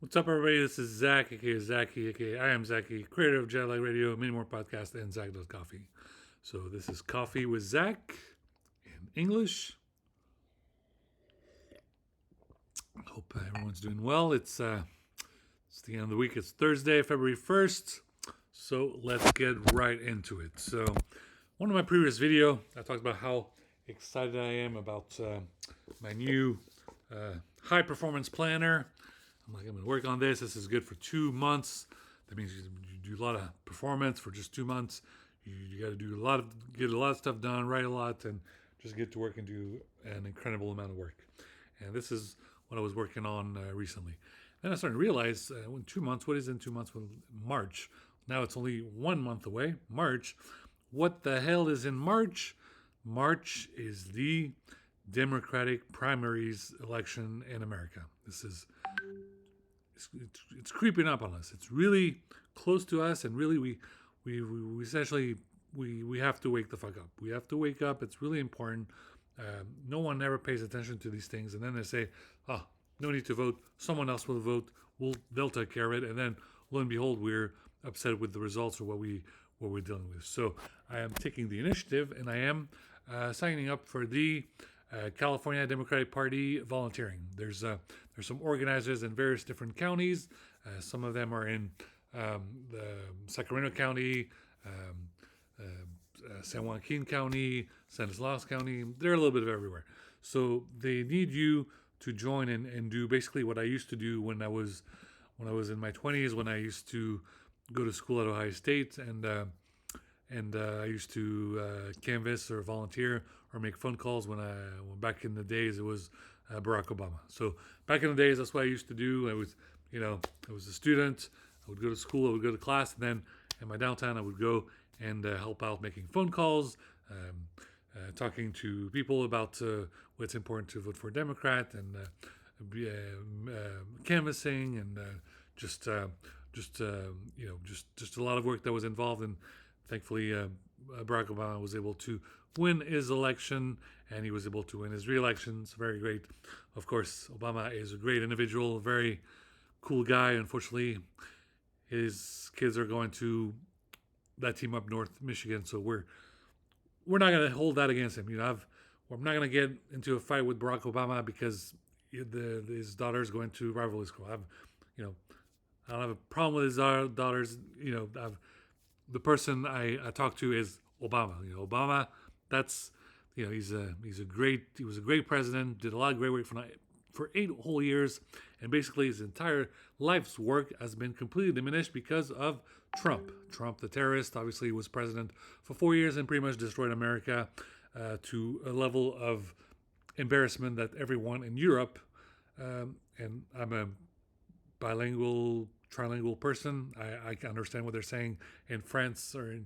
What's up, everybody? This is Zack, aka Zacky, aka I am Zacky, creator of Jetlag Radio, Many More Podcast, and Zack Does Coffee. So this is Coffee with Zack in English. Hope everyone's doing well. It's the end of the week. It's Thursday, February 1st. So let's get right into it. So one of my previous video, I talked about how excited I am about my new high performance planner. I'm going to work on this. This is good for 2 months. That means you do a lot of performance for just 2 months. You got to do get a lot of stuff done, write a lot, and just get to work and do an incredible amount of work. And this is what I was working on recently. Then I started to realize, in 2 months, what is in 2 months? Well, March. Now it's only 1 month away, March. What the hell is in March? March is the Democratic primaries election in America. It's creeping up on us. It's really close to us, and really we essentially we have to wake the fuck up. We have to wake up. It's really important. No one ever pays attention to these things, and then they say, "Oh, no need to vote. Someone else will vote. They'll take care of it." And then, lo and behold, we're upset with the results or what we're dealing with. So I am taking the initiative, and I am signing up for the California Democratic Party volunteering. There's some organizers in various different counties. Some of them are in the Sacramento County, San Joaquin County, Stanislaus County. They're a little bit of everywhere. So they need you to join and do basically what I used to do when I was in my 20s, when I used to go to school at Ohio State, and I used to canvass or volunteer or make phone calls when back in the days it was Barack Obama. So back in the days, that's what I used to do. I was a student. I would go to school. I would go to class, and then in my downtime, I would go and help out making phone calls, talking to people about what's important to vote for a Democrat, and canvassing, and just just a lot of work that was involved. And thankfully, Barack Obama was able to win his election, and he was able to win his re-election. It's very great. Of course, Obama is a great individual, a very cool guy. Unfortunately, his kids are going to that team up north, Michigan. So we're not going to hold that against him. I'm not going to get into a fight with Barack Obama because his daughter is going to rival school. I don't have a problem with his daughters. The person I talk to is Obama. Obama. That's he was a great president. Did a lot of great work for 8 whole years, and basically his entire life's work has been completely diminished because of Trump. Trump, the terrorist, obviously was president for 4 years and pretty much destroyed America to a level of embarrassment that everyone in Europe, and I'm a bilingual, trilingual person. I understand what they're saying in France or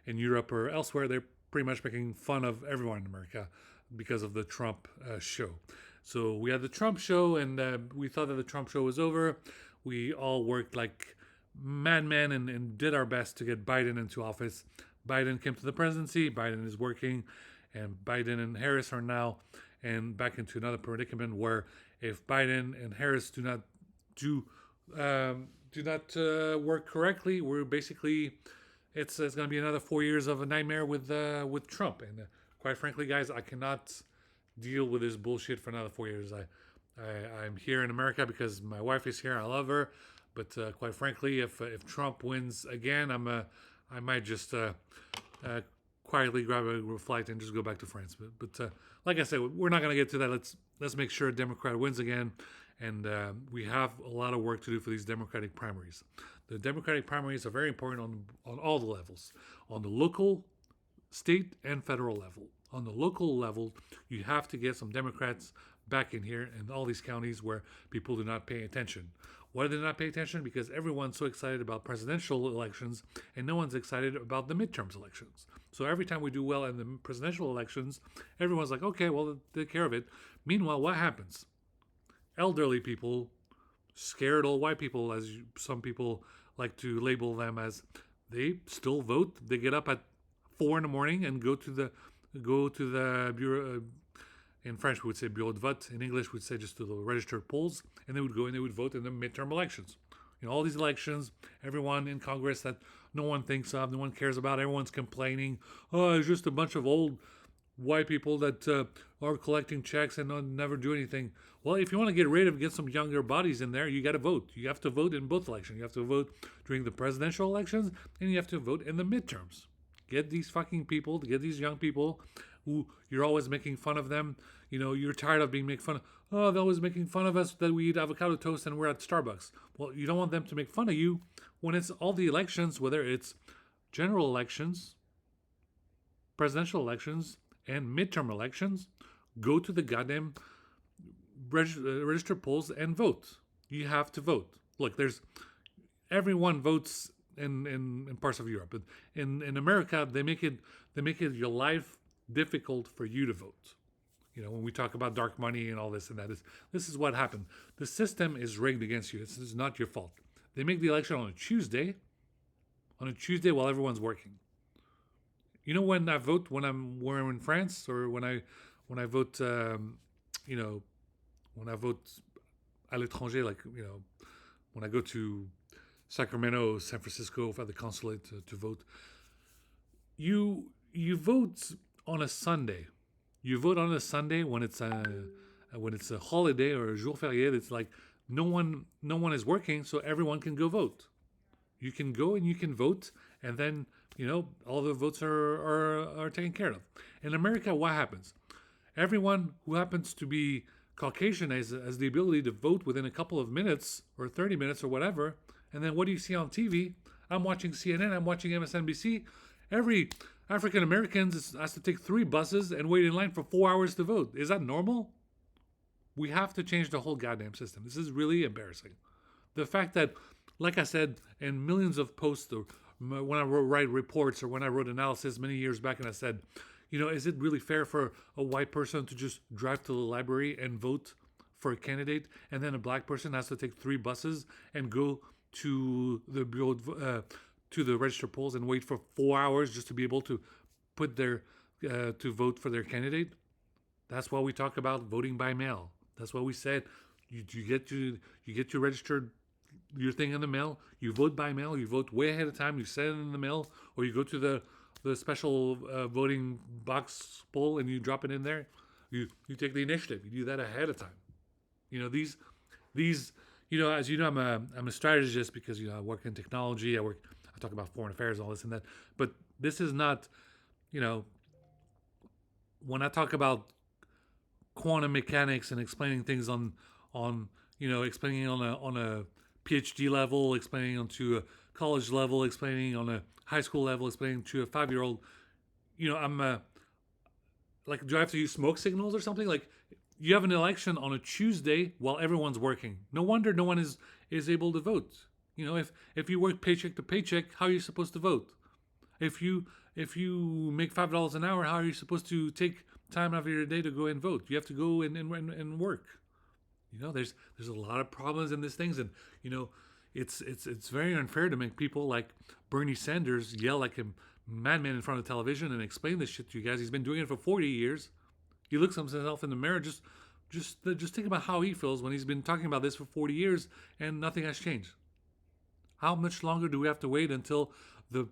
in Europe or elsewhere. They're pretty much making fun of everyone in America because of the Trump show. So we had the Trump show, and we thought that the Trump show was over. We all worked like madmen and did our best to get Biden into office. Biden came to the presidency. Biden is working, and Biden and Harris are now and back into another predicament where if Biden and Harris do not work correctly, we're basically it's going to be another 4 years of a nightmare with Trump. And quite frankly, guys, I cannot deal with this bullshit for another 4 years. I'm here in America because my wife is here. I love her, but quite frankly, if Trump wins again, I might just quietly grab a flight and just go back to France. But like I said, we're not going to get to that. Let's make sure a Democrat wins again. And we have a lot of work to do for these Democratic primaries. The Democratic primaries are very important on all the levels, on the local, state, and federal level. On the local level, you have to get some Democrats back in here in all these counties where people do not pay attention. Why do they not pay attention? Because everyone's so excited about presidential elections and no one's excited about the midterms elections. So every time we do well in the presidential elections, everyone's like, okay, well, take care of it. Meanwhile, what happens? Elderly people, scared old white people, as some people like to label them as, they still vote. They get up at 4 in the morning and go to the bureau, In French, we would say bureau de vote. In English, we'd say just to the registered polls, and they would go and they would vote in the midterm elections. All these elections, everyone in Congress that no one thinks of, no one cares about, everyone's complaining. Oh, it's just a bunch of old white people that are collecting checks and never do anything. Well, if you want to get some younger bodies in there, you got to vote. You have to vote in both elections. You have to vote during the presidential elections, and you have to vote in the midterms. Get these fucking people, get these young people who you're always making fun of them. You're tired of being made fun of. Oh, they're always making fun of us that we eat avocado toast and we're at Starbucks. Well, you don't want them to make fun of you when it's all the elections, whether it's general elections, presidential elections, and midterm elections. Go to the goddamn register polls and vote. You have to vote. Look, everyone votes in parts of Europe, but in America they make it your life difficult for you to vote. When we talk about dark money and all this and that, this is what happened. The system is rigged against you. This is not your fault. They make the election on a Tuesday while everyone's working. When I vote, when we're in France, or when I vote, when I vote à l'étranger, like when I go to Sacramento, San Francisco, at the consulate to vote, you vote on a Sunday. You vote on a Sunday when it's a holiday or a jour férié. It's like no one is working, so everyone can go vote. You can go and you can vote, and then all the votes are taken care of. In America, what happens? Everyone who happens to be Caucasian has the ability to vote within a couple of minutes or 30 minutes or whatever. And then what do you see on TV? I'm watching CNN. I'm watching MSNBC. Every African American has to take 3 buses and wait in line for 4 hours to vote. Is that normal? We have to change the whole goddamn system. This is really embarrassing. The fact that, like I said, in millions of posts, or when I write reports or when I wrote analysis many years back, and I said, is it really fair for a white person to just drive to the library and vote for a candidate, and then a black person has to take 3 buses and go to the bureau, to the register polls and wait for 4 hours just to be able to put to vote for their candidate? That's why we talk about voting by mail. That's why we said you get your registered your thing in the mail. You vote by mail. You vote way ahead of time. You send it in the mail, or you go to the special voting box poll and you drop it in there. You take the initiative. You do that ahead of time. These as you know, I'm a strategist because I work in technology. I talk about foreign affairs, all this and that. But this is not, when I talk about quantum mechanics and explaining things on explaining on a PhD level, explaining onto a college level, explaining on a high school level, explaining to a 5-year-old, I'm like, do I have to use smoke signals or something? Like, you have an election on a Tuesday while everyone's working. No wonder no one is able to vote. If you work paycheck to paycheck, how are you supposed to vote? If you make $5 an hour, how are you supposed to take time out of your day to go and vote? You have to go and work. There's a lot of problems in these things, and it's very unfair to make people like Bernie Sanders yell like a madman in front of television and explain this shit to you guys. He's been doing it for 40 years. He looks himself in the mirror. Just think about how he feels when he's been talking about this for 40 years and nothing has changed. How much longer do we have to wait until the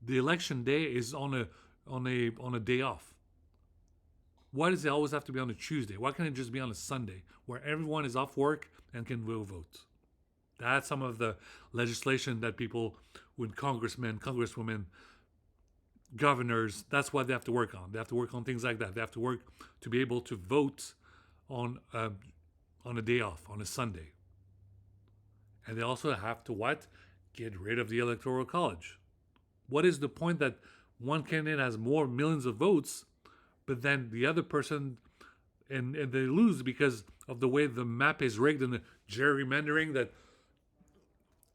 election day is on a day off? Why does it always have to be on a Tuesday? Why can't it just be on a Sunday where everyone is off work and can go vote? That's some of the legislation that people, with congressmen, congresswomen, governors, that's what they have to work on. They have to work on things like that. They have to work to be able to vote on a day off, on a Sunday. And they also have to what? Get rid of the Electoral College. What is the point that one candidate has more millions of votes, but then the other person, and they lose because of the way the map is rigged and the gerrymandering that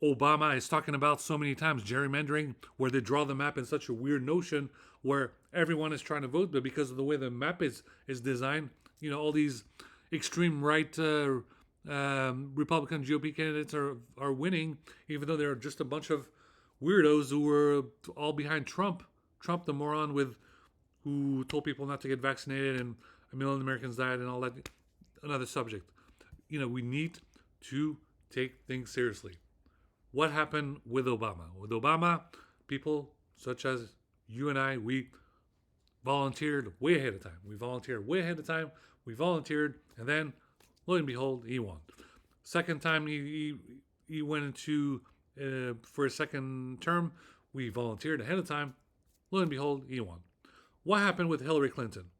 Obama is talking about so many times, gerrymandering, where they draw the map in such a weird notion where everyone is trying to vote, but because of the way the map is designed, all these extreme right Republican GOP candidates are winning, even though they're just a bunch of weirdos who were all behind Trump the moron who told people not to get vaccinated and a million Americans died and all that. Another subject. We need to take things seriously. What happened with Obama? With Obama, people such as you and I, we volunteered way ahead of time. We volunteered way ahead of time. We volunteered, and then, lo and behold, he won. Second time he went into for a second term, we volunteered ahead of time. Lo and behold, he won. What happened with Hillary Clinton?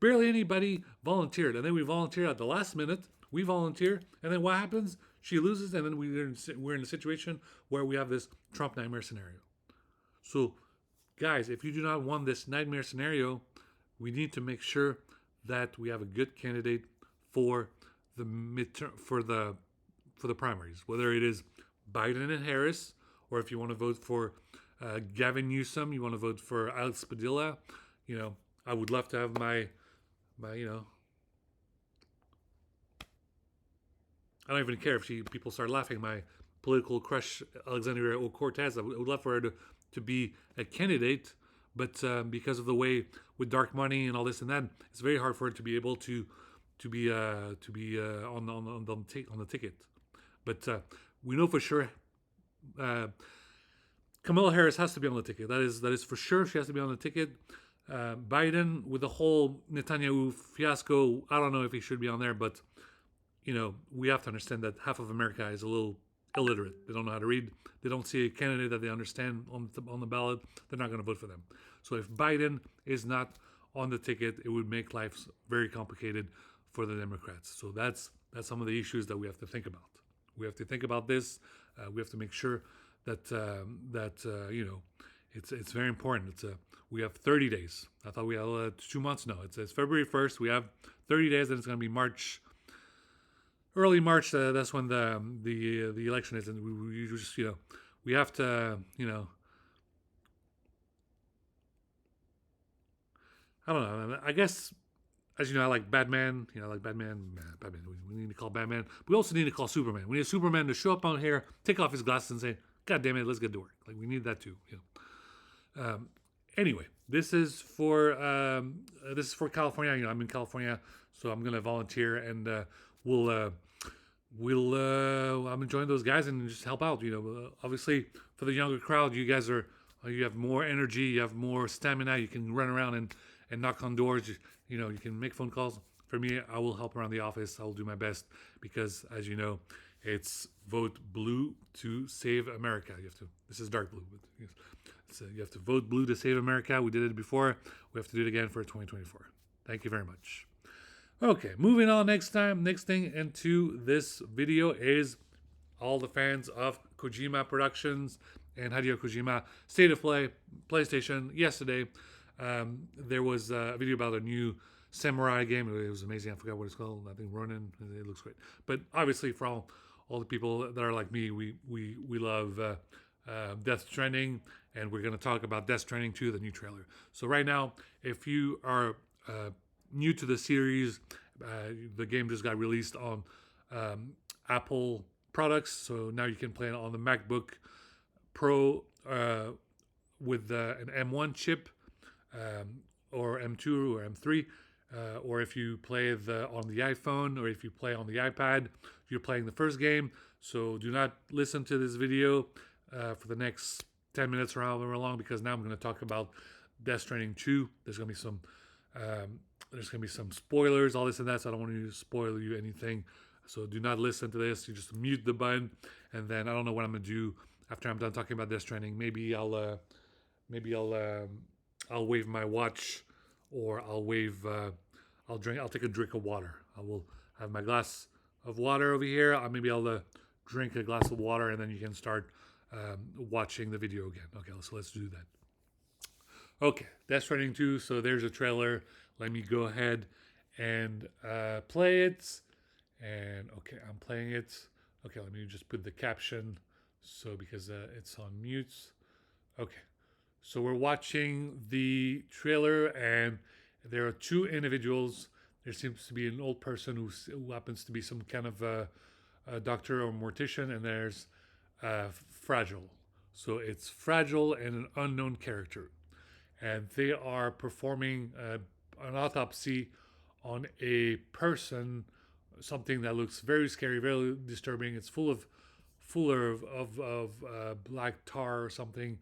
Barely anybody volunteered, and then we volunteer at the last minute. We volunteer, and then what happens? She loses, and then we're in a situation where we have this Trump nightmare scenario. So, guys, if you do not want this nightmare scenario, we need to make sure that we have a good candidate for the midterm for the primaries, whether it is Biden and Harris, or if you want to vote for Gavin Newsom, you want to vote for Alex Padilla. I would love to have my I don't even care if people start laughing. My political crush, Alexandria Ocasio-Cortez, I would love for her to be a candidate, but because of the way with dark money and all this and that, it's very hard for her to be able to be on the ticket. But we know for sure Kamala Harris has to be on the ticket. That is for sure. She has to be on the ticket. Biden, with the whole Netanyahu fiasco, I don't know if he should be on there, but we have to understand that half of America is a little illiterate. They don't know how to read. They don't see a candidate that they understand on the ballot. They're not going to vote for them. So if Biden is not on the ticket, it would make life very complicated for the Democrats. So that's some of the issues that we have to think about. We have to think about this. We have to make sure that it's very important. We have 30 days. I thought we had 2 months. No, it's February 1st. We have 30 days, and it's going to be early March. That's when the election is, and we just we have to I don't know. I guess, as you know, I like Batman. I like Batman. Batman. We need to call Batman. We also need to call Superman. We need Superman to show up on here, take off his glasses, and say, "God damn it, let's get to work." Like, we need that too. Anyway, this is for California. I'm in California, so I'm gonna volunteer, and I'm enjoying those guys and just help out. Obviously for the younger crowd, you guys you have more energy, you have more stamina, you can run around and knock on doors. You can make phone calls. For me, I will help around the office. I will do my best because, as you know, it's vote blue to save America. This is dark blue. So you have to vote blue to save America. We did it before. We have to do it again for 2024. Thank you very much. Okay, moving on. Next thing into this video is all the fans of Kojima Productions and Hideo Kojima State of Play, PlayStation. Yesterday, there was a video about a new samurai game. It was amazing. I forgot what it's called. I think Ronin. It looks great. But obviously, for all the people that are like me, we love Death Stranding, and we're going to talk about Death Stranding 2, the new trailer. So right now, if you are new to the series, the game just got released on Apple products, so now you can play it on the MacBook Pro with an M1 chip, or M2 or M3, or if you play on the iPhone, or if you play on the iPad, you're playing the first game. So do not listen to this video for the next 10 minutes or however long, because now I'm going to talk about Death Stranding 2. There's going to be some spoilers, all this and that, so I don't want to spoil you anything. So do not listen to this. You just mute the button, and then I don't know what I'm going to do after I'm done talking about Death Stranding. Maybe I'll wave my watch, or I'll take a drink of water. I will have my glass of water over here. Maybe I'll drink a glass of water, and then you can start watching the video again. Okay, so let's do that. Okay, Death Stranding 2. So there's a trailer. Let me go ahead and play it. And okay, I'm playing it. Okay, let me just put the caption, so because it's on mute. Okay, so we're watching the trailer, and there are two individuals. There seems to be an old person who happens to be some kind of a doctor or mortician, and there's Fragile. So it's Fragile and an unknown character, and they are performing an autopsy on a person, something that looks very scary, very disturbing. It's full of black tar or something,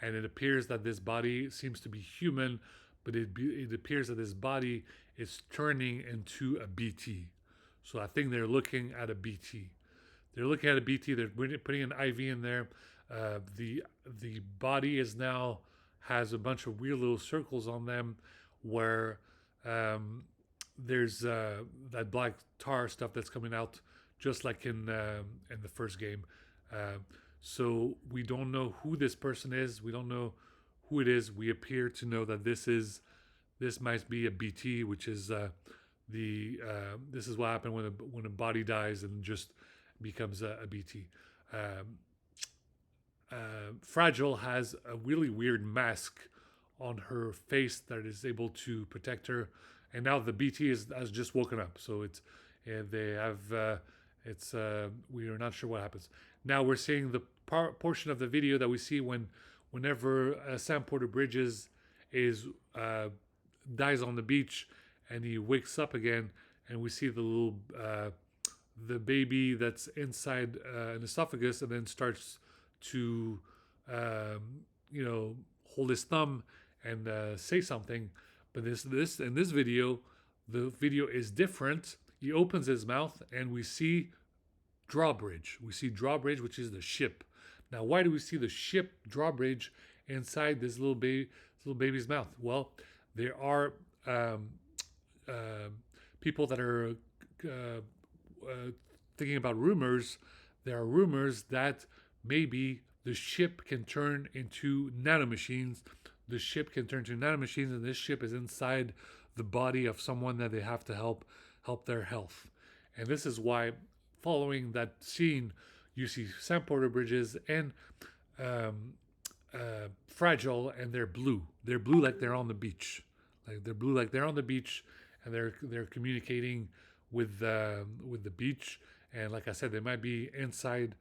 and it appears that this body seems to be human, but it appears that this body is turning into a BT. So I think they're looking at a BT. They're looking at a BT. They're putting an IV in there. The body is now has a bunch of weird little circles on them, where um, there's that black tar stuff that's coming out, just like in the first game. Uh, so we don't know who this person is. We don't know who it is. We appear to know that this might be a BT, which is this is what happened when a body dies and just becomes a BT. Um, Fragile has a really weird mask on her face that is able to protect her, and now the BT has just woken up. So they have we are not sure what happens. Now we're seeing the portion of the video that we see whenever Sam Porter Bridges is dies on the beach and he wakes up again, and we see the baby that's inside an esophagus and then starts to hold his thumb and say something. But this in this video, the video is different. He opens his mouth and we see drawbridge. We see drawbridge, which is the ship. Now, why do we see the ship drawbridge inside this little baby's mouth? Well, there are people that are thinking about rumors. There are rumors that maybe the ship can turn into nanomachines. The ship can turn into nanomachines, and this ship is inside the body of someone that they have to help their health. And this is why, following that scene, you see Sam Porter Bridges and Fragile, and they're blue. They're blue like they're on the beach. Like they're blue like they're on the beach, and they're communicating with the beach. And like I said, they might be inside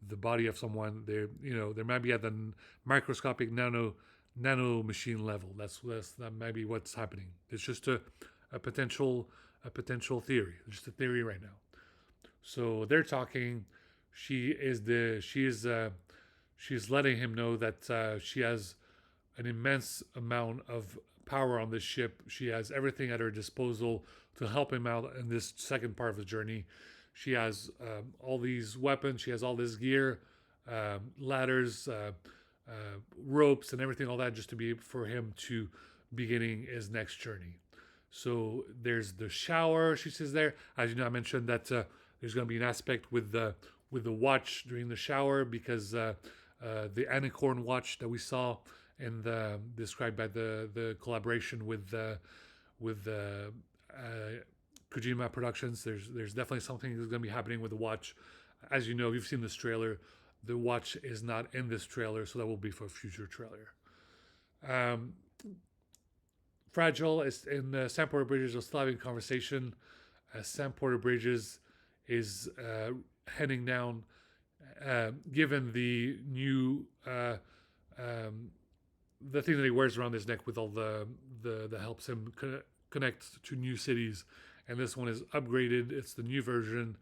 the body of someone. They might be at the microscopic nano machine level. That might be what's happening. It's just a potential theory, just a theory right now. So they're talking. She's letting him know that she has an immense amount of power on this ship. She has everything at her disposal to help him out in this second part of the journey. She has all these weapons. She has all this gear, ladders, ropes, and everything, all that, just to be for him to beginning his next journey. So there's the shower. She says there, as you know, I mentioned that there's going to be an aspect with the watch during the shower, because the Anicorn watch that we saw and described by the collaboration with Kojima Productions. There's definitely something that's going to be happening with the watch. As you know, you've seen this trailer. The watch is not in this trailer, so that will be for a future trailer. Fragile is in Sam Porter Bridges was still having a conversation. Sam Porter Bridges is heading down, given the new the thing that he wears around his neck with all the that helps him connect to new cities, and this one is upgraded. It's the new version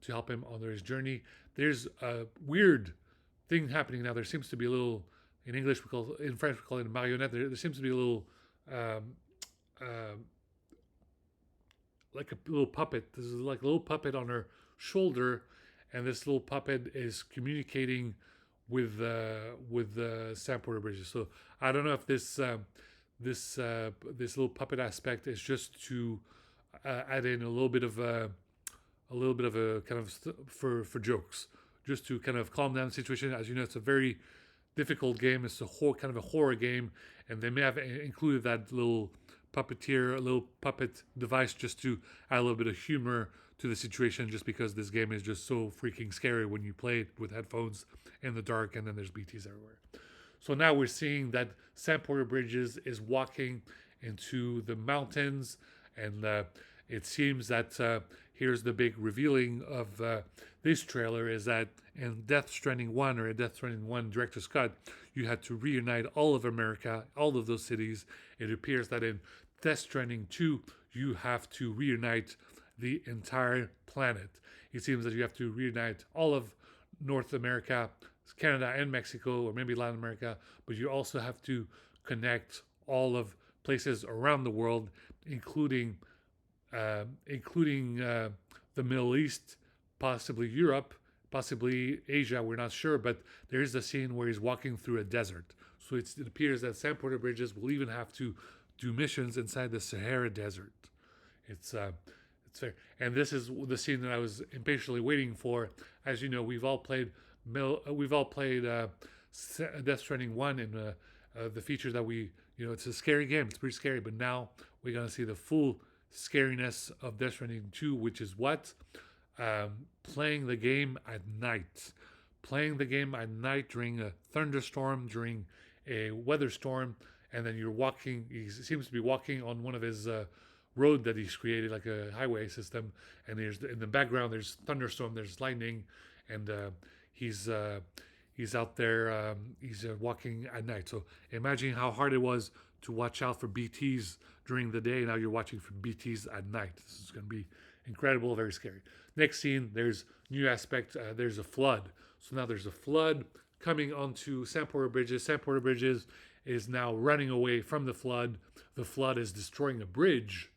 to help him on his journey. There's a weird thing happening now. There seems to be a little, in English in French we call it a marionnette. There seems to be a little like a little puppet. This is like a little puppet on her shoulder, and this little puppet is communicating with Sam Porter Bridges. So I don't know if this little puppet aspect is just to add in a little bit of a kind of for jokes, just to kind of calm down the situation. As you know, it's a very difficult game. It's kind of a horror game, and they may have included that little puppeteer, a little puppet device, just to add a little bit of humor to the situation, just because this game is just so freaking scary when you play it with headphones in the dark, and then there's BTs everywhere. So now we're seeing that Sam Porter Bridges is walking into the mountains, and it seems that here's the big revealing of this trailer, is that in Death Stranding 1 or Death Stranding 1 Director's Cut, you had to reunite all of America, all of those cities. It appears that in Death Stranding 2, you have to reunite the entire planet. It seems that you have to reunite all of North America, Canada, and Mexico, or maybe Latin America, but you also have to connect all of places around the world, including the Middle East, possibly Europe, possibly Asia. We're not sure, but there is a scene where he's walking through a desert. So it appears that Sam Porter Bridges will even have to do missions inside the Sahara Desert. It's it's fair, and this is the scene that I was impatiently waiting for. As you know, we've all played Death Stranding 1, and the feature that it's a scary game. It's pretty scary, but now we're gonna see the full scariness of Death Stranding 2, which is what playing the game at night. Playing the game at night during a thunderstorm, during a weather storm, and then you're walking. He seems to be walking on one of his road that he's created, like a highway system. And there's in the background there's thunderstorm, there's lightning, and he's out there. He's walking at night. So imagine how hard it was to watch out for BTs during the day. Now you're watching for BTs at night. This is going to be incredible, very scary. Next scene, there's new aspect. There's a flood. So now there's a flood coming onto Sam Porter Bridges. Sam Porter Bridges is now running away from the flood. The flood is destroying a bridge,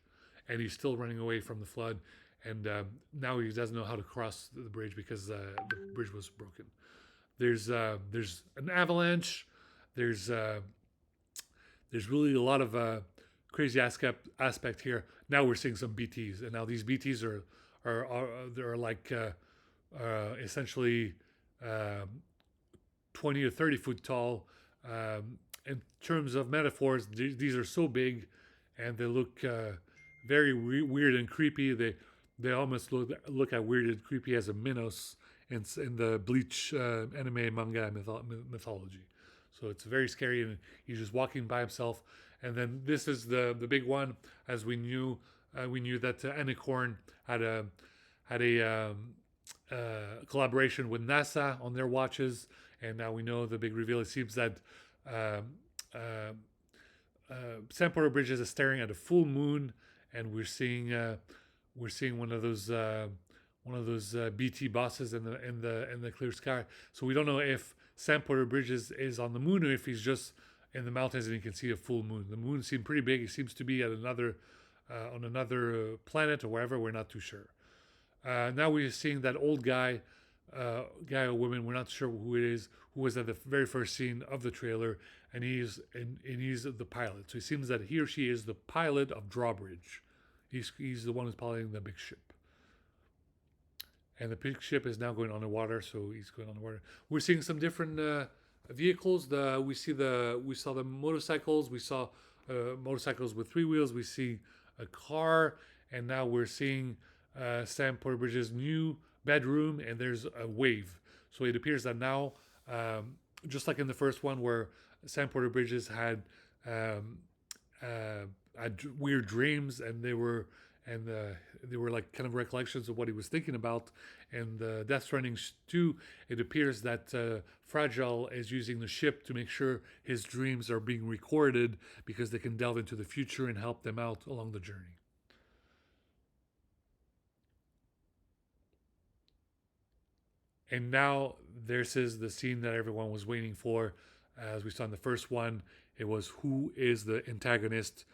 and he's still running away from the flood. And now he doesn't know how to cross the bridge because the bridge was broken. There's an avalanche. There's really a lot of crazy aspect here. Now we're seeing some BTs, and now these BTs are like essentially 20 or 30 foot tall. In terms of metaphors, these are so big, and they look very weird and creepy. They almost look at weird and creepy as a Minos in the Bleach anime manga mythology. So it's very scary, and he's just walking by himself. And then this is the big one, as we knew that Anicorn had a collaboration with NASA on their watches, and now we know the big reveal. It seems that Sam Porter Bridges is staring at a full moon, and we're seeing one of those BT bosses in the clear sky. So we don't know if Sam Porter Bridges is on the moon or if he's just in the mountains and you can see a full moon. The moon seemed pretty big. It seems to be at another on another planet or wherever. We're not too sure. Now we're seeing that old guy or woman. We're not sure who it is. Who was at the very first scene of the trailer, and he's the pilot. So it seems that he or she is the pilot of Drawbridge. He's the one who's piloting the big ship. And the big ship is now going underwater, so he's going underwater. We're seeing some different vehicles. We saw the motorcycles. We saw motorcycles with 3 wheels. We see a car, and now we're seeing Sam Porter Bridges' new bedroom, and there's a wave. So it appears that now, just like in the first one, where Sam Porter Bridges had weird dreams, and they were like kind of recollections of what he was thinking about. And Death Stranding 2, it appears that Fragile is using the ship to make sure his dreams are being recorded because they can delve into the future and help them out along the journey. And now this is the scene that everyone was waiting for. As we saw in the first one, it was who is the antagonist.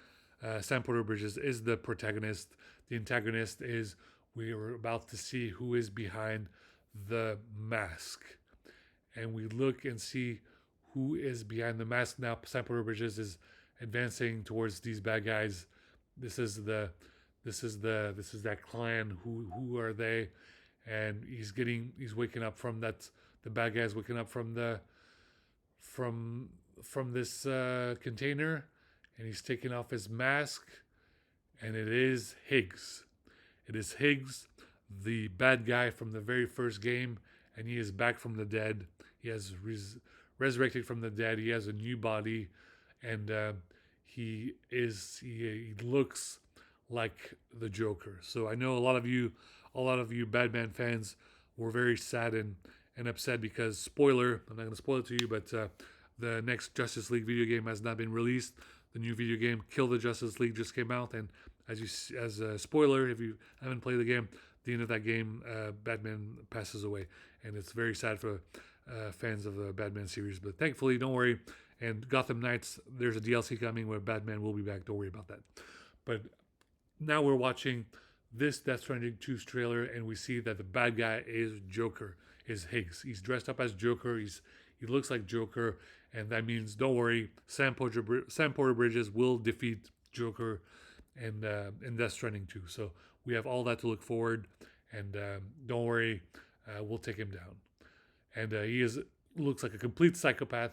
Sam Porter Bridges is the protagonist. The antagonist is, we are about to see who is behind the mask. And we look and see who is behind the mask. Now Sam Porter Bridges is advancing towards these bad guys. This is that clan. Who are they? And he's waking up from that. The bad guy's waking up from this container, and he's taking off his mask, and it is Higgs. It is Higgs, the bad guy from the very first game, and he is back from the dead. He has resurrected from the dead. He has a new body, and he looks like the Joker. So I know a lot of you Batman fans were very sad and upset because, spoiler, I'm not going to spoil it to you, but the next Justice League video game has not been released. the new video game Kill the Justice League just came out, and as a spoiler, if you haven't played the game, at the end of that game, Batman passes away, and it's very sad for fans of the Batman series. But thankfully, don't worry. And Gotham Knights, there's a DLC coming where Batman will be back. Don't worry about that. But now we're watching this Death Stranding 2 trailer, and we see that the bad guy is Joker, is Higgs. He's dressed up as Joker. He looks like Joker, and that means don't worry, Sam Porter Bridges will defeat Joker and in Death Stranding 2. So we have all that to look forward, and don't worry, we'll take him down. And he looks like a complete psychopath.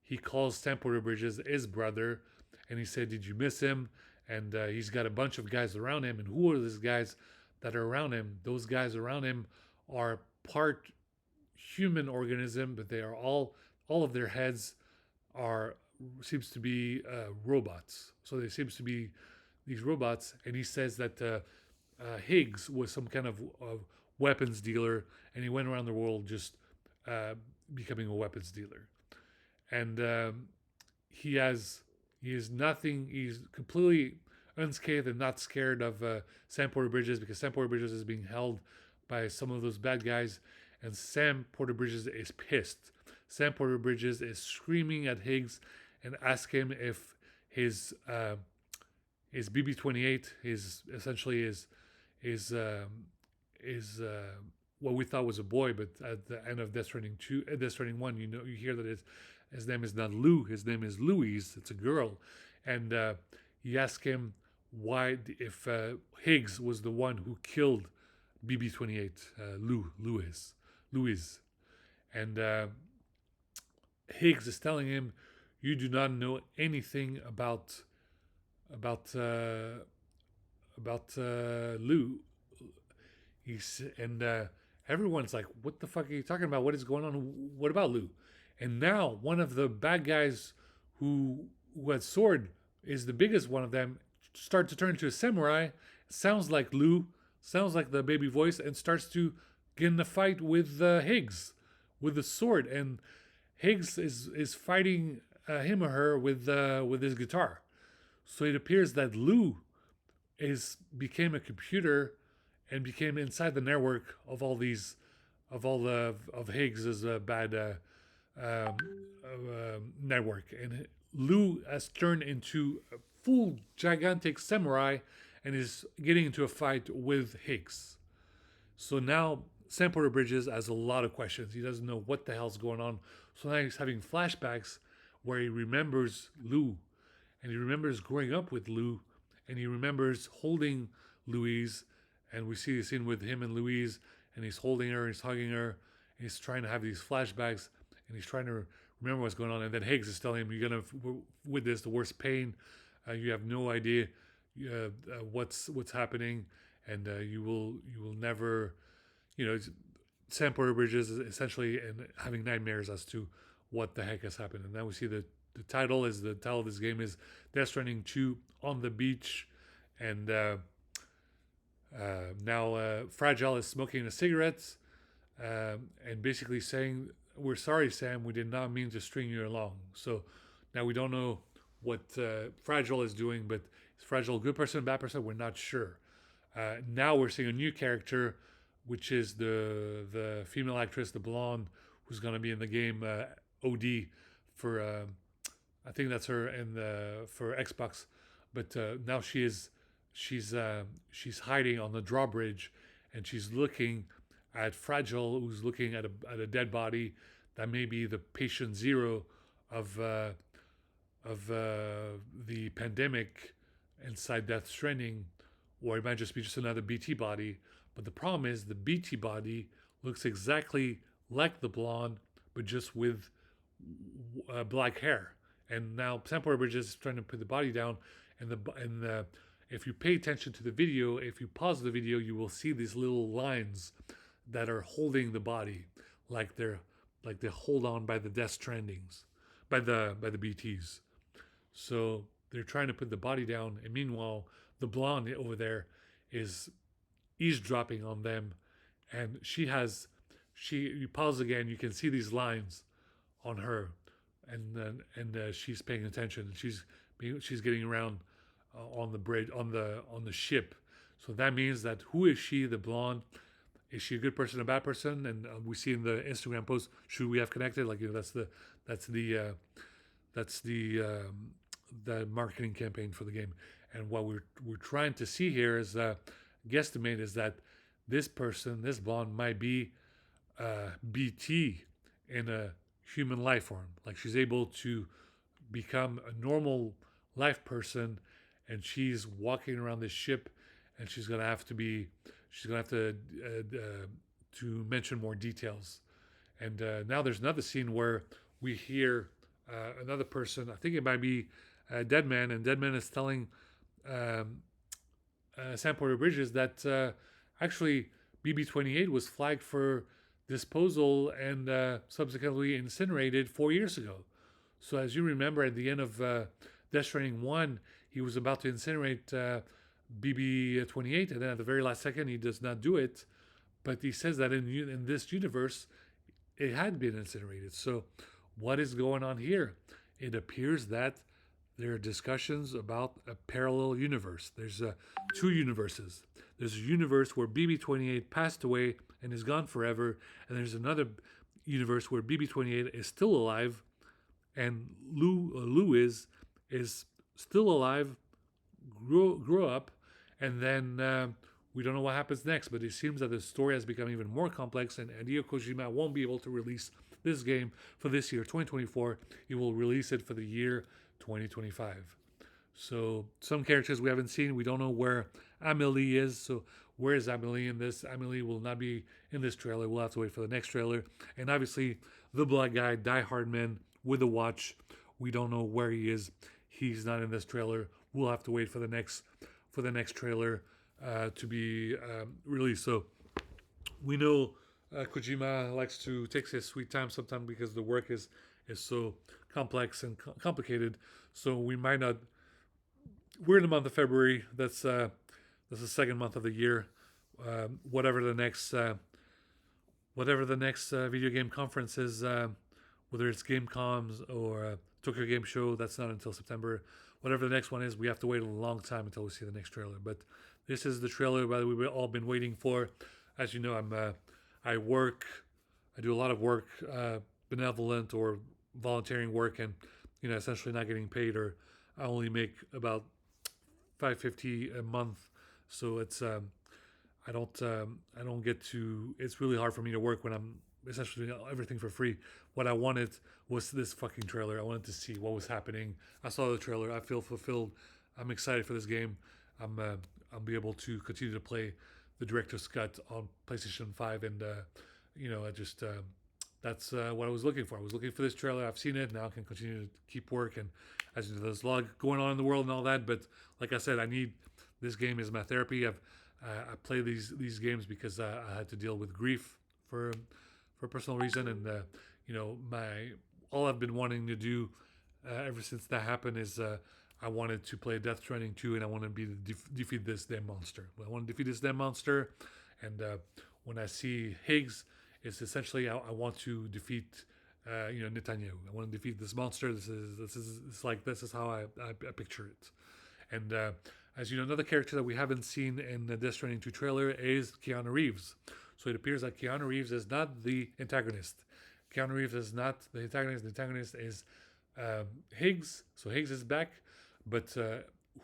He calls Sam Porter Bridges his brother, and he said, "Did you miss him?" And he's got a bunch of guys around him. And who are these guys that are around him? Those guys around him are part human organism, but they are all of their heads seems to be robots. So they seems to be these robots. And he says that Higgs was some kind of weapons dealer, and he went around the world just becoming a weapons dealer. And he is nothing. He's completely unscathed and not scared of Sam Porter Bridges, because Sam Porter Bridges is being held by some of those bad guys, and Sam Porter Bridges is pissed. Sam Porter Bridges is screaming at Higgs and asking him if his BB-28 is essentially is what we thought was a boy, but at the end of Death Stranding 1, you hear that his name is not Lou, his name is Louise. It's a girl, and he asked him why, if Higgs was the one who killed BB-28, Louise, and Higgs is telling him, "You do not know anything about Lou." Everyone's like, "What the fuck are you talking about? What is going on? What about Lou?" And now one of the bad guys who had sword is the biggest one of them, starts to turn into a samurai. Sounds like Lou, sounds like the baby voice, and starts to get in a fight with Higgs with the sword. And Higgs is fighting him or her with his guitar. So it appears that Lou became a computer and became inside the network of all these of Higgs's bad network, and Lou has turned into a full gigantic samurai and is getting into a fight with Higgs. So now Sam Porter Bridges has a lot of questions. He doesn't know what the hell's going on. So now he's having flashbacks where he remembers Lou, and he remembers growing up with Lou, and he remembers holding Louise, and we see a scene with him and Louise, and he's holding her, he's hugging her, and he's trying to have these flashbacks, and he's trying to remember what's going on. And then Higgs is telling him, "You're gonna witness the worst pain. You have no idea what's happening, and you will never, Sam Porter Bridges is essentially and having nightmares as to what the heck has happened." And now we see the title of this game is Death Stranding 2 on the beach, and now Fragile is smoking a cigarette and basically saying, "We're sorry, Sam. We did not mean to string you along." So now we don't know what Fragile is doing, but is Fragile a good person, bad person? We're not sure. Now we're seeing a new character, which is the female actress, the blonde, who's going to be in the game OD for I think that's her for Xbox. But now she's hiding on the drawbridge, and she's looking at Fragile, who's looking at a dead body that may be the patient zero of the pandemic inside Death Stranding, or it might just be another BT body. But the problem is the BT body looks exactly like the blonde, but just with black hair. And now Sam Porter Bridges is trying to put the body down, and if you pay attention to the video, if you pause the video, you will see these little lines that are holding the body, like they hold on by the Death Strandings, by the BTs. So they're trying to put the body down, and meanwhile, the blonde over there is eavesdropping on them, and you pause again, you can see these lines on her, and she's paying attention. She's she's getting around on the bridge on the ship. So that means that who is she, the blonde? Is she a good person, a bad person? And we see in the Instagram post, should we have connected? Like, that's that's the marketing campaign for the game. And what we're trying to see here is guesstimate is that this person, this blonde, might be BT in a human life form. Like she's able to become a normal life person, and she's walking around this ship, and she's gonna have to mention more details. And now there's another scene where we hear another person. I think it might be Deadman, and Deadman is telling um, Sam Porter Bridges that actually BB-28 was flagged for disposal and subsequently incinerated 4 years ago. So as you remember, at the end of Death Stranding 1, he was about to incinerate BB-28, and then at the very last second, he does not do it. But he says that in this universe, it had been incinerated. So what is going on here? It appears that there are discussions about a parallel universe. There's two universes. There's a universe where BB-28 passed away and is gone forever, and there's another universe where BB-28 is still alive, and Lou is still alive, grew up, and then we don't know what happens next. But it seems that the story has become even more complex, and Hideo Kojima won't be able to release this game for this year, 2024. He will release it for the year 2025. So some characters we haven't seen. We don't know where Amelie is. So where is Amelie in this? Amelie will not be in this trailer. We'll have to wait for the next trailer. And obviously, the black guy, Die Hard Man with a watch. We don't know where he is. He's not in this trailer. We'll have to wait for the next trailer to be released. So we know Kojima likes to take his sweet time sometimes because the work is so complex and complicated. So we might not. We're in the month of February. That's the second month of the year. Whatever the next video game conference is, whether it's Gamecoms or Tokyo Game Show, that's not until September. Whatever the next one is, we have to wait a long time until we see the next trailer. But this is the trailer that we've all been waiting for. As you know, I do a lot of work, benevolent or volunteering work, and essentially not getting paid, or I only make about $550 a month. So it's I don't get to. It's really hard for me to work when I'm essentially doing everything for free. What I wanted was this fucking trailer. I wanted to see what was happening. I saw the trailer. I feel fulfilled. I'm excited for this game. I'll be able to continue to play the director's cut on PlayStation 5, and I just that's what I was looking for. I was looking for this trailer. I've seen it. Now I can continue to keep work. And as you know, there's a lot going on in the world and all that. But like I said, I need this game is my therapy. I play these games because I had to deal with grief for a personal reason, and my all I've been wanting to do ever since that happened is I wanted to play Death Stranding 2, and I want to defeat this damn monster. I want to defeat this damn monster, and when I see Higgs, it's essentially I want to defeat Netanyahu. I want to defeat this monster. This is how I picture it. And as you know, another character that we haven't seen in the Death Stranding 2 trailer is Keanu Reeves. So it appears that Keanu Reeves is not the antagonist. Keanu Reeves is not the antagonist. The antagonist is Higgs. So Higgs is back. But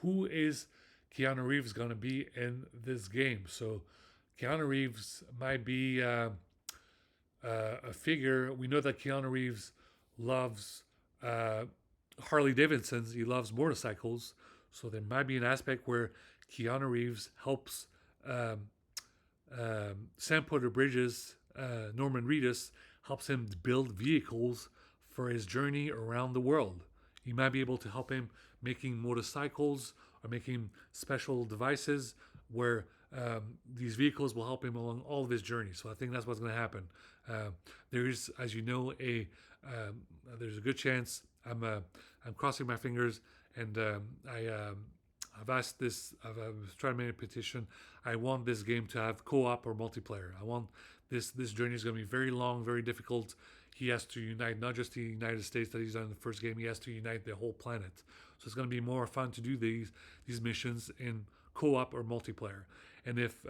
who is Keanu Reeves going to be in this game? So Keanu Reeves might be a figure. We know that Keanu Reeves loves Harley Davidsons. He loves motorcycles. So there might be an aspect where Keanu Reeves helps Sam Porter Bridges, Norman Reedus, helps him build vehicles for his journey around the world. He might be able to help him making motorcycles or making special devices where these vehicles will help him along all of his journey. So I think that's what's going to happen. There is, as you know, there's a good chance. I'm crossing my fingers, and I've asked this. I've tried to make a petition. I want this game to have co-op or multiplayer. I want This journey is going to be very long, very difficult. He has to unite not just the United States that he's done in the first game. He has to unite the whole planet. So it's going to be more fun to do these missions in co-op or multiplayer. And if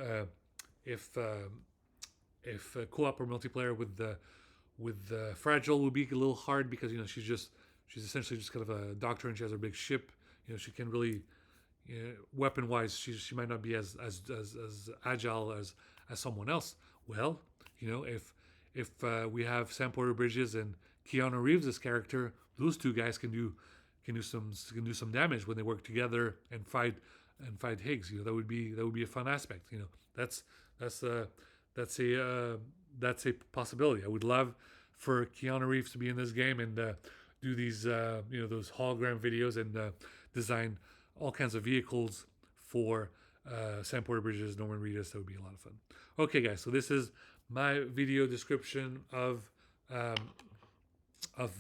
co-op or multiplayer with Fragile would be a little hard because she's essentially just kind of a doctor and she has her big ship. She can really weapon wise she might not be as agile as someone else. Well, if we have Sam Porter Bridges and Keanu Reeves' character, those two guys can do some damage when they work together and fight Higgs. That would be a fun aspect. That's that's uh, that's a possibility. I would love for Keanu Reeves to be in this game and do these those hologram videos and design all kinds of vehicles for Sam Porter Bridges, Norman Reedus. That would be a lot of fun. Okay, guys. So this is my video description um, of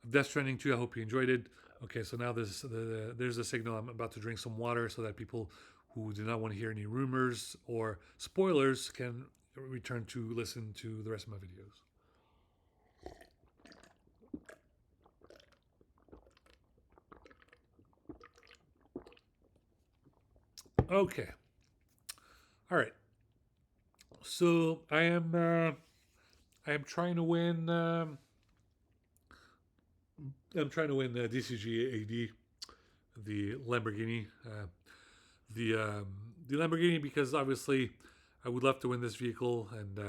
Death Stranding 2. I hope you enjoyed it. Okay, so now there's a signal. I'm about to drink some water so that people who do not want to hear any rumors or spoilers can return to listen to the rest of my videos. Okay. All right. So I am trying to win. I'm trying to win the DCG AD, the Lamborghini, the Lamborghini, because obviously I would love to win this vehicle, and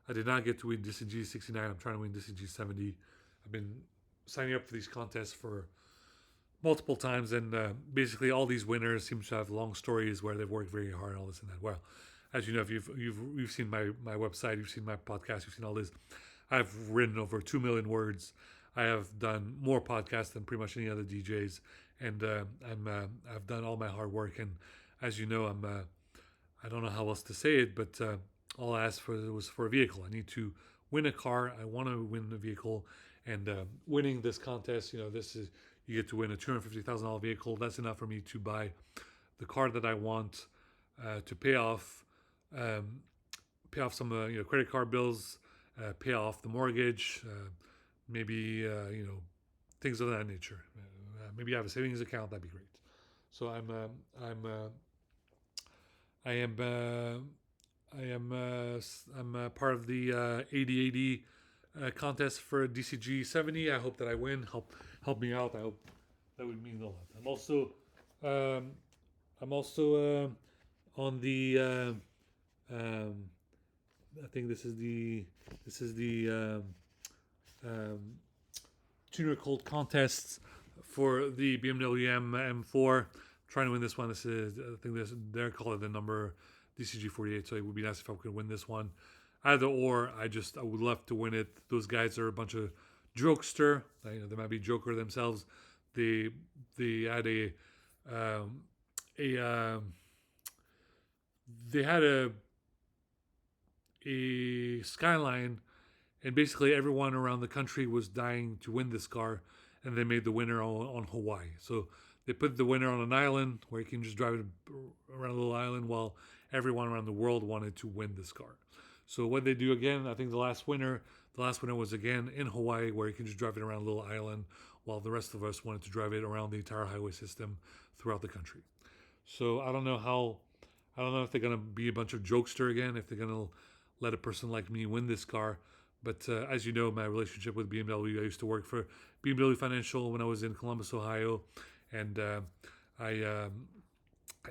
I did not get to win DCG 69. I'm trying to win DCG 70. I've been signing up for these contests for multiple times, and basically all these winners seem to have long stories where they've worked very hard, all this and that. Well, as you know, if you've seen my website, you've seen my podcast, you've seen all this. I've written over 2 million words. I have done more podcasts than pretty much any other DJs, and I've done all my hard work. And as you know, I don't know how else to say it, but all I asked for was for a vehicle. I need to win a car. I want to win a vehicle, and winning this contest, this is you get to win a $250,000 vehicle. That's enough for me to buy the car that I want, to um, pay off some credit card bills, pay off the mortgage, maybe things of that nature. Maybe I have a savings account. That'd be great. So I am I'm part of the 8080 contest for DCG 70. I hope that I win. Help me out. I hope that would mean a lot. Um, I'm also on the I think this is the um, tuner code contests for the BMW M4. Trying to win this one. I think they're calling the number DCG 48. So it would be nice if I could win this one. Either or, I would love to win it. Those guys are a bunch of jokester. They might be joker themselves. They had um, a they had a skyline, and basically everyone around the country was dying to win this car, and they made the winner on Hawaii. So they put the winner on an island where you can just drive it around a little island, while everyone around the world wanted to win this car. So what they do again, I think the last winner was again in Hawaii, where you can just drive it around a little island, while the rest of us wanted to drive it around the entire highway system throughout the country. So I don't know if they're gonna be a bunch of jokester again, if they're gonna let a person like me win this car. But as you know, my relationship with BMW, I used to work for BMW Financial when I was in Columbus, Ohio, and I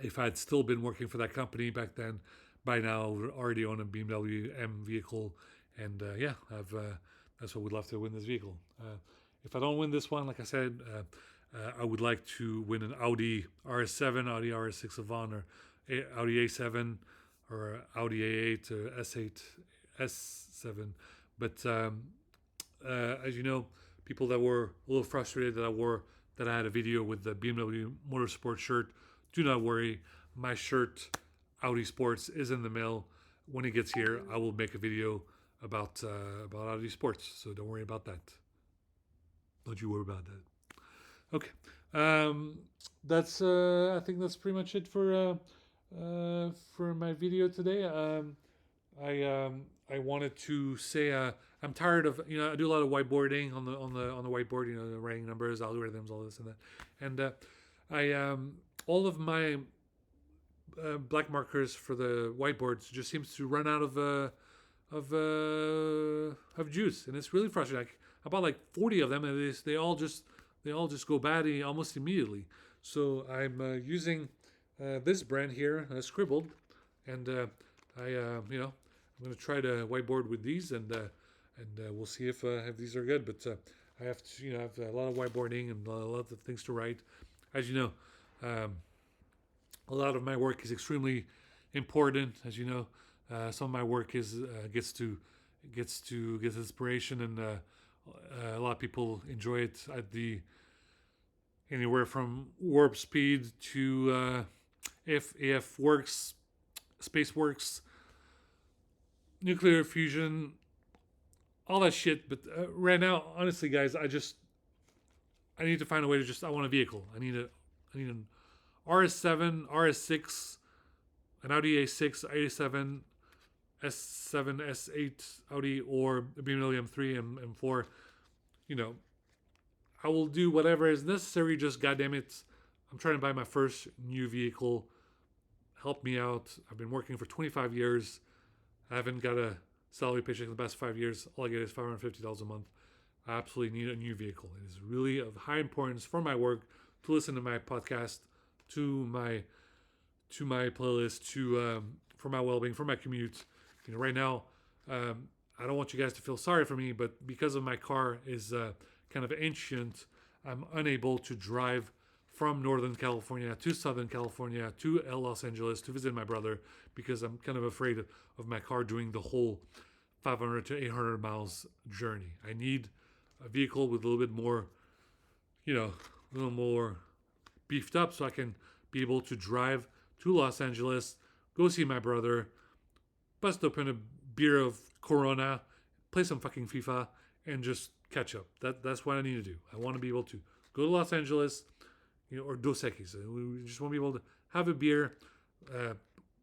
if I had still been working for that company back then, by now I would already own a BMW M vehicle, and that's what we'd love to win this vehicle. If I don't win this one, like I said, I would like to win an Audi RS7, Audi RS6 Avant, or Audi A7, or Audi A8 or S8, S7. But as you know, people that were a little frustrated that I had a video with the BMW Motorsport shirt, do not worry. My shirt, Audi Sports, is in the mail. When it gets here, I will make a video about Audi Sports. So don't worry about that. Don't you worry about that. Okay. That's I think that's pretty much it for my video today. I wanted to say I'm tired of I do a lot of whiteboarding on the whiteboard, writing numbers, algorithms, all this and that, and I all of my black markers for the whiteboards just seems to run out of juice, and it's really frustrating. I bought like 40 of them, and they all just go bad almost immediately. So I'm using this brand here, Scribbled, and I'm going to try to whiteboard with these, and we'll see if these are good. But I have to I have a lot of whiteboarding and a lot of things to write. As you know, a lot of my work is extremely important. As you know, some of my work is gets inspiration, and a lot of people enjoy it at the anywhere from warp speed to if works, space works, nuclear fusion, all that shit. But right now, honestly, guys, I need to find a way to I want a vehicle. I need an RS7, RS6, an Audi A6, A7, S7, S8 Audi, or a BMW M3 and M4. You know, I will do whatever is necessary. Just goddamn it, I'm trying to buy my first new vehicle. Help me out. I've been working for 25 years. I haven't got a salary paycheck in the past 5 years. All I get is $550 a month. I absolutely need a new vehicle. It is really of high importance for my work to listen to my podcast, to my playlist, for my well-being, for my commute. Right now, I don't want you guys to feel sorry for me, but because of my car is kind of ancient, I'm unable to drive from Northern California to Southern California to Los Angeles to visit my brother, because I'm kind of afraid of my car doing the whole 500 to 800 miles journey. I need a vehicle with a little bit more, a little more beefed up, so I can be able to drive to Los Angeles, go see my brother, bust open a beer of Corona, play some fucking FIFA, and just catch up. That's what I need to do. I want to be able to go to Los Angeles, or Dos Equis. We just want to be able to have a beer.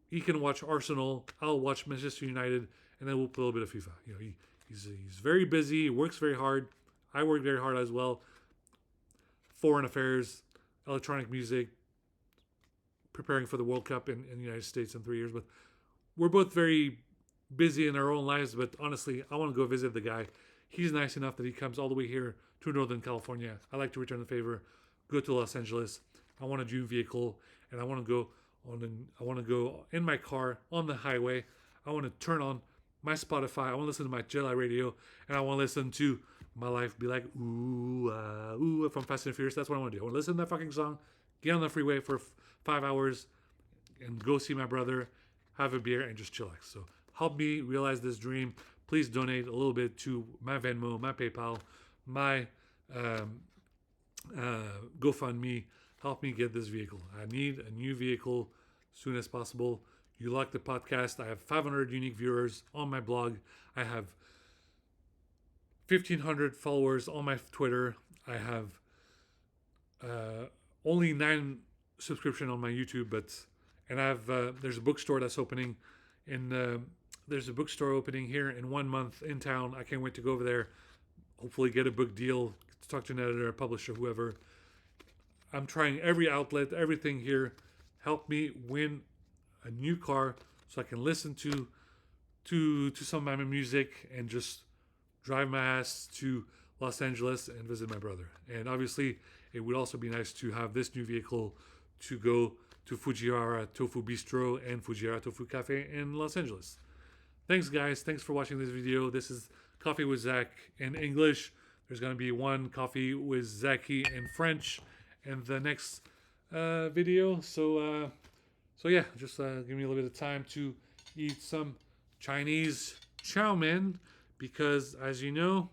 He can watch Arsenal. I'll watch Manchester United, and then we'll play a little bit of FIFA. He's very busy. He works very hard. I work very hard as well. Foreign affairs, electronic music, preparing for the World Cup in the United States in 3 years. But we're both very busy in our own lives. But honestly, I want to go visit the guy. He's nice enough that he comes all the way here to Northern California. I like to return the favor. Go to Los Angeles. I want a new vehicle, and I want to go in my car on the highway. I want to turn on my Spotify. I want to listen to my Jedi radio, and I want to listen to My Life Be Like Ooh Ooh from Fast and Furious. That's what I want to do. I want to listen to that fucking song, get on the freeway for 5 hours, and go see my brother, have a beer, and just chillax. So help me realize this dream. Please donate a little bit to my Venmo, my PayPal, my GoFundMe. Help me get this vehicle. I need a new vehicle as soon as possible. You like the podcast? I have 500 unique viewers on my blog. I have 1,500 followers on my Twitter. I have only 9 subscription on my YouTube, and I have there's a bookstore that's opening there's a bookstore opening here in 1 month in town. I can't wait to go over there. Hopefully get a book deal, talk to an editor, a publisher, whoever. I'm trying every outlet, everything here. Help me win a new car so I can listen to some of my music and just drive my ass to Los Angeles and visit my brother. And obviously, it would also be nice to have this new vehicle to go to Fujiwara Tofu Bistro and Fujiwara Tofu Cafe in Los Angeles. Thanks, guys. Thanks for watching this video. This is Coffee with Zack in English. There's going to be one Coffee with Zacky in French in the next video. So yeah, just give me a little bit of time to eat some Chinese chow mein, because, as you know,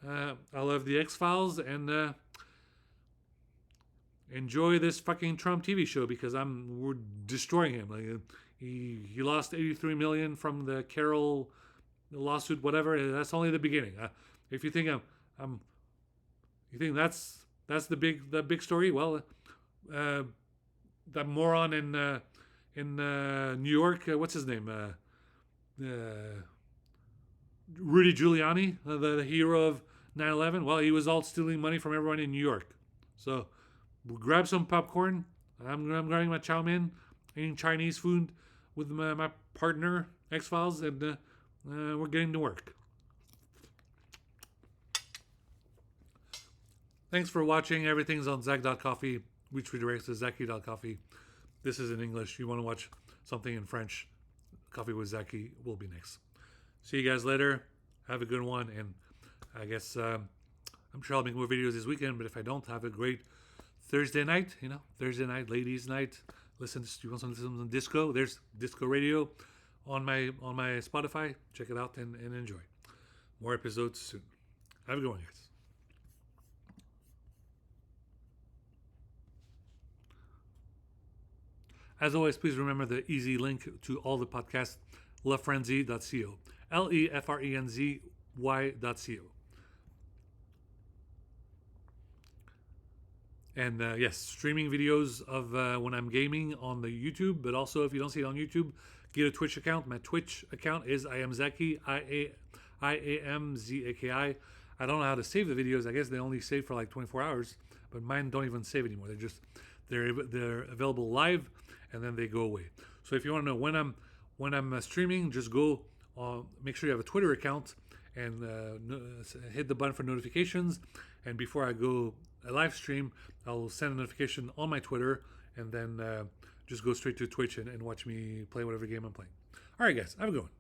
I love the X-Files, and enjoy this fucking Trump TV show, because we're destroying him. Like, he lost 83 million from the Carol lawsuit, whatever. That's only the beginning. If you think you think that's the big story, well, that moron in New York, what's his name? Rudy Giuliani, the hero of 9/11. Well, he was all stealing money from everyone in New York. So we'll grab some popcorn. I'm grabbing my chow mein, eating Chinese food with my partner, X Files, and we're getting to work. Thanks for watching. Everything's on Zack.coffee, which redirects to Zachy.coffee. This is in English. You want to watch something in French, Coffee with Zachy will be next. See you guys later. Have a good one. And I guess I'm sure I'll make more videos this weekend, but if I don't, have a great Thursday night. Thursday night, ladies' night. You want to listen to disco? There's disco radio on my Spotify. Check it out and enjoy. More episodes soon. Have a good one, guys. As always, please remember the easy link to all the podcasts, lefrenzy.co. LEFRENZY.co. And yes, streaming videos of when I'm gaming on the YouTube, but also if you don't see it on YouTube, get a Twitch account. My Twitch account is I am Zacky, IAMZAKI. I don't know how to save the videos. I guess they only save for like 24 hours, but mine don't even save anymore. They're available live, and then they go away. So if you want to know when I'm streaming, just go make sure you have a Twitter account and hit the button for notifications. And before I go a live stream, I'll send a notification on my Twitter, and then just go straight to Twitch and watch me play whatever game I'm playing. All right, guys, have a good one.